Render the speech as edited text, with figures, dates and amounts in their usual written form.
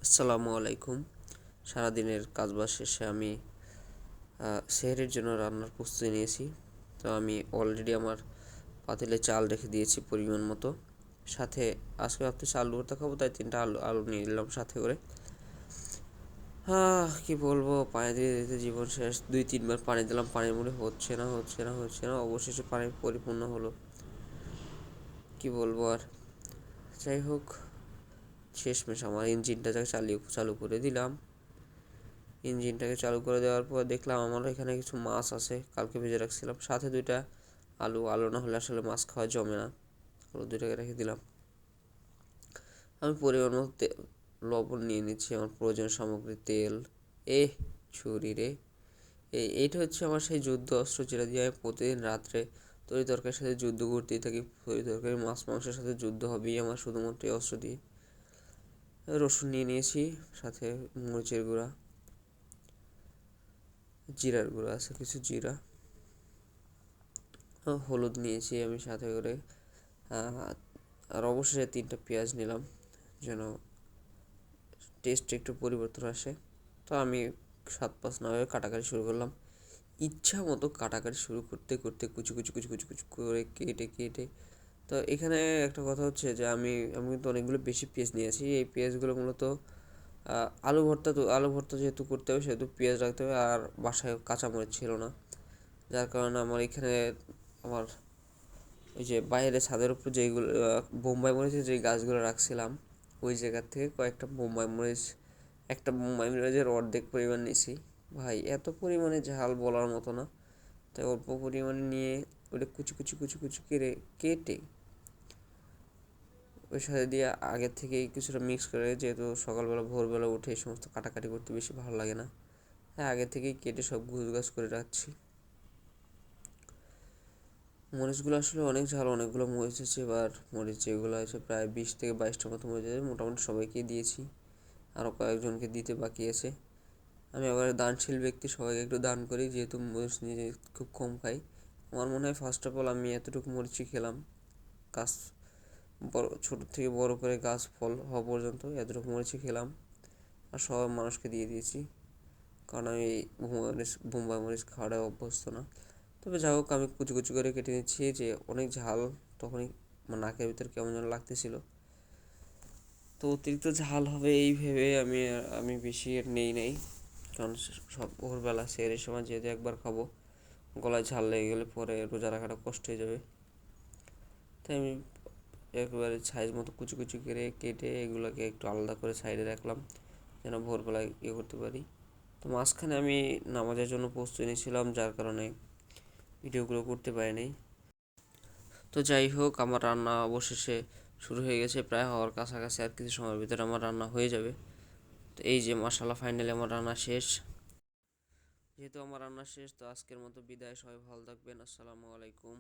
আসসালামু আলাইকুম। সারাদিনের কাজবাজ শেষে আমি সেহরির জন্য রান্নার প্রস্তুতি নিয়েছি। তো আমি অলরেডি আমার পাতিলে চাল রেখে দিয়েছি পরিমাণ মতো। সাথে আজকে ভাবতেছি আলু ভর্তা খাবো, তাই 3টা আলু আলু নিয়ে নিলাম সাথে করে। কি বলবো, পানি দিতে দিতে জীবন শেষ। 2-3 বার পানি দিলাম, পানির মনে হচ্ছে না, অবশেষে পানি পরিপূর্ণ হলো। কি বলবো আর। যাই হোক, শেষমেশ আমার ইঞ্জিনটা চালু করে দিলাম। ইঞ্জিনটাকে চালু করে দেওয়ার পর দেখলাম আমার এখানে কিছু মাছ আছে, কালকে ভেজে রাখছিলাম। সাথে 2টা আলু। আলু না হলে আসলে মাছ খাওয়া জমে না। আলু 2টাকে রেখে দিলাম। আমি পরিমাণ মতো লবণ নিয়ে নিচ্ছি, আমার প্রয়োজনীয় সামগ্রী তেল। এ ছুরি রে! এইটা হচ্ছে আমার সেই যুদ্ধ অস্ত্র, যেটা দিয়ে আমি প্রতিদিন রাত্রে তরি তরকারির সাথে যুদ্ধ করতেই থাকি। তরি তরকারি মাছ মাংসের সাথে যুদ্ধ হবেই আমার, শুধুমাত্র এই অস্ত্র দিয়ে। রসুন নিয়ে নিয়েছি, সাথে মরিচের গুঁড়া, জিরার গুঁড়া আছে কিছু, জিরা। হলুদ নিয়েছি আমি সাথে করে। আর অবশেষে 3টা পেঁয়াজ নিলাম, যেন টেস্ট একটু পরিবর্তন আসে। তো আমি 7-5 না হয়ে কাটাকাটি শুরু করলাম। ইচ্ছা মতো কাটাকাটি শুরু করতে করতে কুচি কুচি কুচি কুচি কুচি করে কেটে কেটে। তো এখানে একটা কথা হচ্ছে যে আমি কিন্তু অনেকগুলো বেশি পেঁয়াজ নিয়েছি। এই পেঁয়াজগুলো মূলত আলু ভর্তা যেহেতু করতে হবে, সেহেতু পেঁয়াজ রাখতে হবে। আর বাসায় কাঁচামরিচ ছিল না, যার কারণে আমার এখানে আমার ওই যে বাইরে ছাদের উপর যেইগুলো বোম্বাই মরিচের যে গাছগুলো রাখছিলাম, ওই জায়গার থেকে কয়েকটা বোম্বাই মরিচ, একটা বোম্বাই মরিচের অর্ধেক পরিমাণ নিয়েছি। ভাই এত পরিমাণে ঝাল বলার মতো না। তাই অল্প পরিমাণে নিয়ে ওটা কুচি কুচি কুচি কুচি করে কেটে ওই সাথে দিয়ে আগের থেকেই কিছুটা মিক্স করে, যেহেতু সকালবেলা ভোরবেলা উঠে এই সমস্ত কাটাকাটি করতে বেশি ভালো লাগে না, হ্যাঁ আগে থেকেই কেটে সব গুছগাছ করে রাখছি। মরিচগুলো আসলে অনেক ঝাল, অনেকগুলো মরিচ আছে। এবার মরিচ যেগুলো আছে প্রায় 20 থেকে 22টার মতো মরিচ আছে, মোটামুটি সবাইকে দিয়েছি। আরও কয়েকজনকে দিতে বাকি আছে। আমি আবার দানশীল ব্যক্তি, সবাইকে একটু দান করি, যেহেতু মরিচ নিজে খুব কম খাই। আমার মনে হয় ফার্স্ট অফ অল আমি এতটুকু মরিচই খেলাম, গাছ বড় ছোটো থেকে বড় করে গাছ ফল হওয়া পর্যন্ত এতটুকু মরিচই খেলাম। আর সব মানুষকে দিয়ে দিয়েছি, কারণ আমি বোম্বাই মরিচ খাওয়াটা অভ্যস্ত না। তবে যা হোক, আমি কুচি কুচি করে কেটে নিচ্ছি, যে অনেক ঝাল তখনই আমার নাকের ভিতর কেমন যেন লাগতেছিল। তো অতিরিক্ত ঝাল হবে এই ভেবে আমি বেশি আর নেই নাই, কারণ সব ভোরবেলা সেরের সময় যেহেতু একবার খাবো, গলায় ঝাল লেগে গেলে পরে রোজা রাখাটা কষ্ট হয়ে যাবে। তাই আমি একেবারে সাইজ মতো কুচি কুচি করে কেটে এগুলোকে একটু আলাদা করে সাইডে রাখলাম, যেন ভোরবেলায় করতে পারি। তো মাঝখানে আমি নামাজের জন্য প্রস্তুতি নিয়েছিলাম, যার কারণে ভিডিওগুলো করতে পারিনি। তো যাই হোক, আমার রান্না অবশেষে শুরু হয়ে গেছে, প্রায় হওয়ার কাছাকাছি। আর কিছু সময়ের ভিতরে আমার রান্না হয়ে যাবে। তো এই যে মাশাল্লাহ, ফাইনালি আমার রান্না শেষ। যেহেতু আমার রান্না শেষ, তো আজকের মতো বিদায়। সবাই ভালো থাকবেন। আসসালামু আলাইকুম।